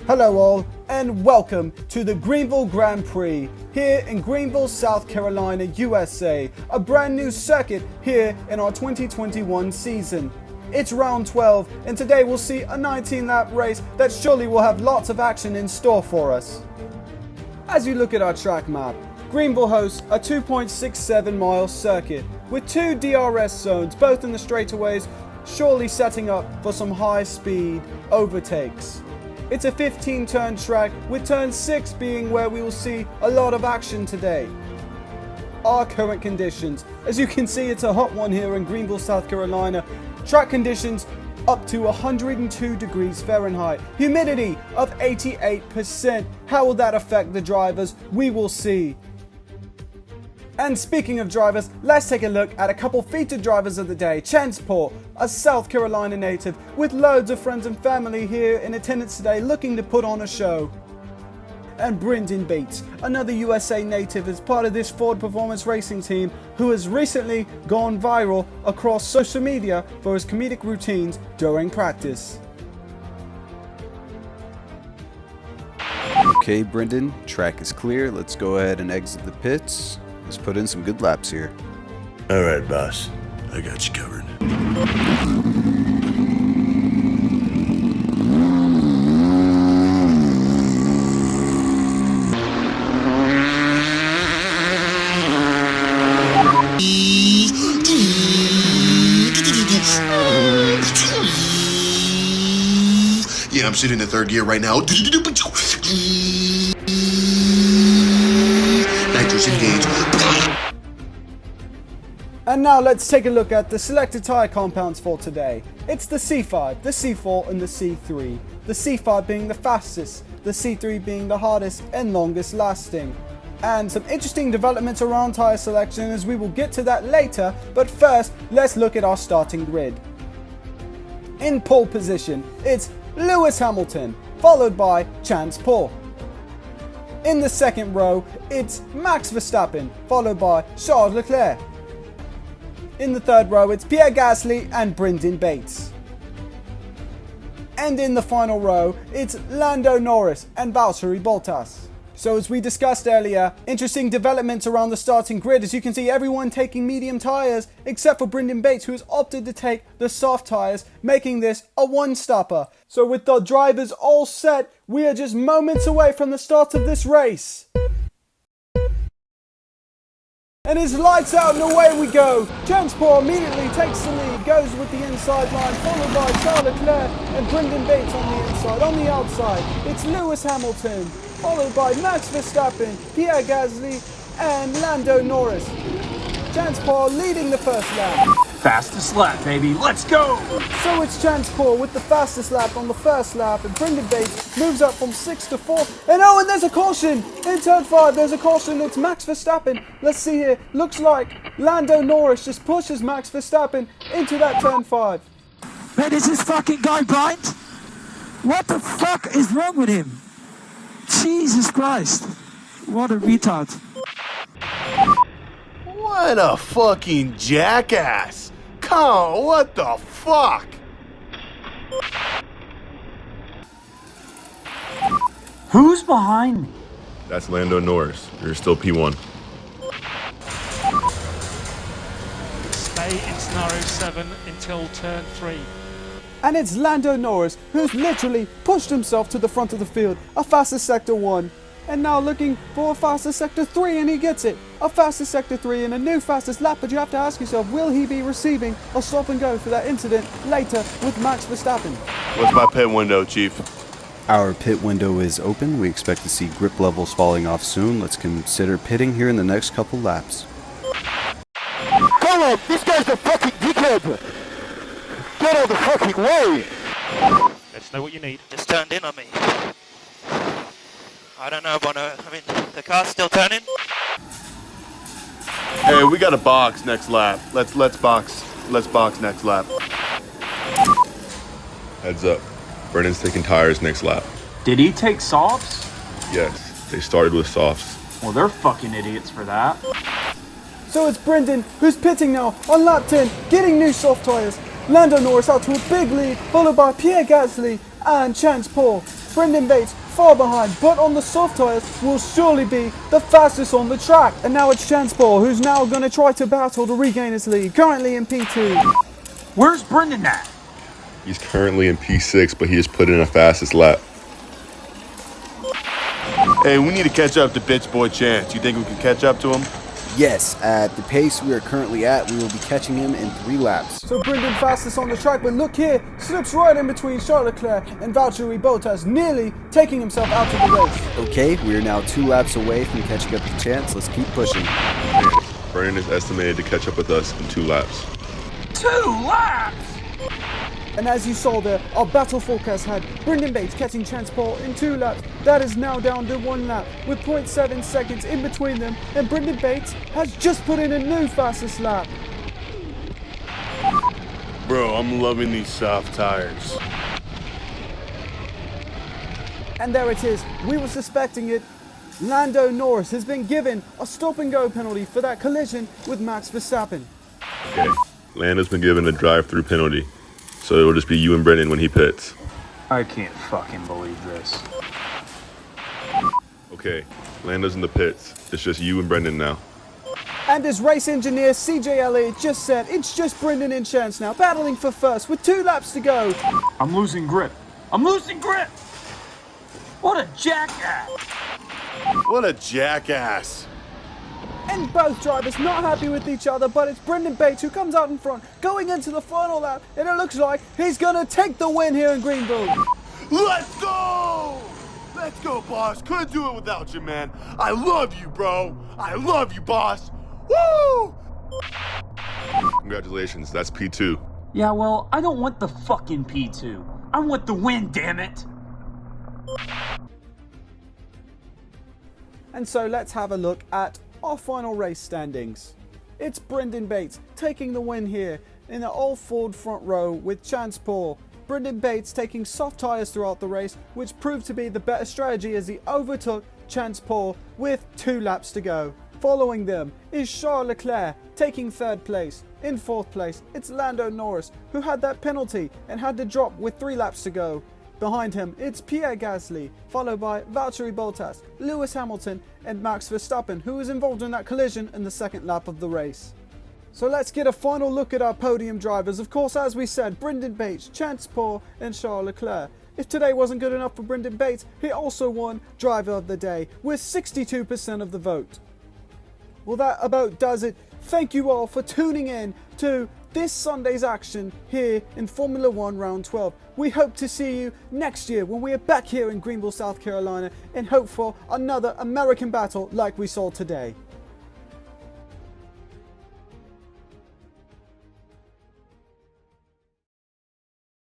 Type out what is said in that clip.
Hello all, and welcome to the Greenville Grand Prix, here in Greenville, South Carolina, USA, a brand new circuit here in our 2021 season. It's round 12, and today we'll see a 19-lap race that surely will have lots of action in store for us. As you look at our track map, Greenville hosts a 2.67-mile circuit with two DRS zones, both in the straightaways, surely setting up for some high-speed overtakes. It's a 15-turn track, with turn 6 being where we will see a lot of action today. Our current conditions, as you can see, it's a hot one here in Greenville, South Carolina. Track conditions up to 102 degrees Fahrenheit, humidity of 88%. How will that affect the drivers? We will see. And speaking of drivers, let's take a look at a couple featured drivers of the day. Chance Paul, a South Carolina native with loads of friends and family here in attendance today looking to put on a show. And Brendan Bates, another USA native as part of this Ford Performance Racing team who has recently gone viral across social media for his comedic routines during practice. Okay, Brendan, track is clear. Let's go ahead and exit the pits. Let's put in some good laps here. All right, boss. I got you covered. Yeah, I'm sitting in the third gear right now. Nitrous engaged. And now let's take a look at the selected tyre compounds for today. It's the C5, the C4 and the C3. The C5 being the fastest, the C3 being the hardest and longest lasting. And some interesting developments around tyre selection, as we will get to that later, but first let's look at our starting grid. In pole position, it's Lewis Hamilton, followed by Chance Paul. In the second row, it's Max Verstappen, followed by Charles Leclerc. In the third row, it's Pierre Gasly and Brendan Bates. And in the final row, it's Lando Norris and Valtteri Bottas. So as we discussed earlier, interesting developments around the starting grid. As you can see, everyone taking medium tyres, except for Brendan Bates, who has opted to take the soft tyres, making this a one-stopper. So with the drivers all set, we are just moments away from the start of this race. And it's lights out and away we go. Chance Paul immediately takes the lead, goes with the inside line, followed by Charles Leclerc and Brendan Bates on the inside. On the outside, it's Lewis Hamilton, followed by Max Verstappen, Pierre Gasly and Lando Norris. Chance Paul leading the first lap. Fastest lap, baby. Let's go! So it's Chance Paul with the fastest lap on the first lap, and Brendan Bates moves up from 6th to 4th. And there's a caution! In turn 5, there's a caution. It's Max Verstappen. Let's see here. Looks like Lando Norris just pushes Max Verstappen into that turn 5. Man, is this fucking guy blind? What the fuck is wrong with him? Jesus Christ. What a retard. What a fucking jackass! Come on, what the fuck? Who's behind me? That's Lando Norris. You're still P1. Stay in scenario 7 until turn 3. And it's Lando Norris, who's literally pushed himself to the front of the field, a fastest sector 1. And now looking for a fastest sector 3, and he gets it. A fastest sector 3 and a new fastest lap, but you have to ask yourself, will he be receiving a stop and go for that incident later with Max Verstappen? What's my pit window, Chief? Our pit window is open. We expect to see grip levels falling off soon. Let's consider pitting here in the next couple laps. Come on, this guy's a fucking dickhead! Get out of the fucking way! Let's know what you need. Just turned in on me. I don't know, Bono. I mean, the car's still turning. Hey, we got a box next lap. Let's box next lap. Heads up. Brendan's taking tires next lap. Did he take softs? Yes, they started with softs. Well, they're fucking idiots for that. So it's Brendan, who's pitting now on lap 10, getting new soft tyres. Lando Norris out to a big lead, followed by Pierre Gasly and Chance Paul. Brendan Bates far behind, but on the soft tyres will surely be the fastest on the track. And now it's Chance Paul, who's now going to try to battle to regain his lead, currently in P2. Where's Brendan at? He's currently in P6, but he has put in a fastest lap. Hey, we need to catch up to bitch boy Chance. You think we can catch up to him? Yes, at the pace we are currently at, we will be catching him in 3 laps. So Brendan fastest on the track, but look here, slips right in between Charles Leclerc and Valtteri Bottas, nearly taking himself out of the race. Okay, we are now 2 laps away from catching up to Chance. Let's keep pushing. Brennan is estimated to catch up with us in 2 laps. 2 laps! And as you saw there, our battle forecast had Brendan Bates catching Chance Paul in 2 laps. That is now down to 1 lap, with 0.7 seconds in between them, and Brendan Bates has just put in a new fastest lap. Bro, I'm loving these soft tires. And there it is, we were suspecting it. Lando Norris has been given a stop-and-go penalty for that collision with Max Verstappen. Okay, Lando's been given a drive-through penalty, so it'll just be you and Brennan when he pits. I can't fucking believe this. Okay, Lando's in the pits. It's just you and Brendan now. And as race engineer CJ Elliott just said, it's just Brendan and Chance now, battling for first with 2 laps to go. I'm losing grip. I'm losing grip! What a jackass! What a jackass. And both drivers not happy with each other, but it's Brendan Bates who comes out in front, going into the final lap, and it looks like he's gonna take the win here in Greenville. Let's go! Let's go, boss. Couldn't do it without you, man. I love you, bro. I love you, boss. Woo! Congratulations, that's P2. Yeah, well, I don't want the fucking P2. I want the win, damn it! And so let's have a look at our final race standings. It's Brendan Bates taking the win here in the all Ford front row with Chance Paul. Brendan Bates taking soft tyres throughout the race, which proved to be the better strategy as he overtook Chance Paul with 2 laps to go. Following them is Charles Leclerc taking 3rd place. In 4th place, it's Lando Norris, who had that penalty and had to drop with 3 laps to go. Behind him, it's Pierre Gasly, followed by Valtteri Bottas, Lewis Hamilton, and Max Verstappen, who was involved in that collision in the 2nd lap of the race. So let's get a final look at our podium drivers. Of course, as we said, Brendan Bates, Chance Paul, and Charles Leclerc. If today wasn't good enough for Brendan Bates, he also won Driver of the Day with 62% of the vote. Well, that about does it. Thank you all for tuning in to this Sunday's action here in Formula 1 Round 12. We hope to see you next year when we are back here in Greenville, South Carolina, and hope for another American battle like we saw today.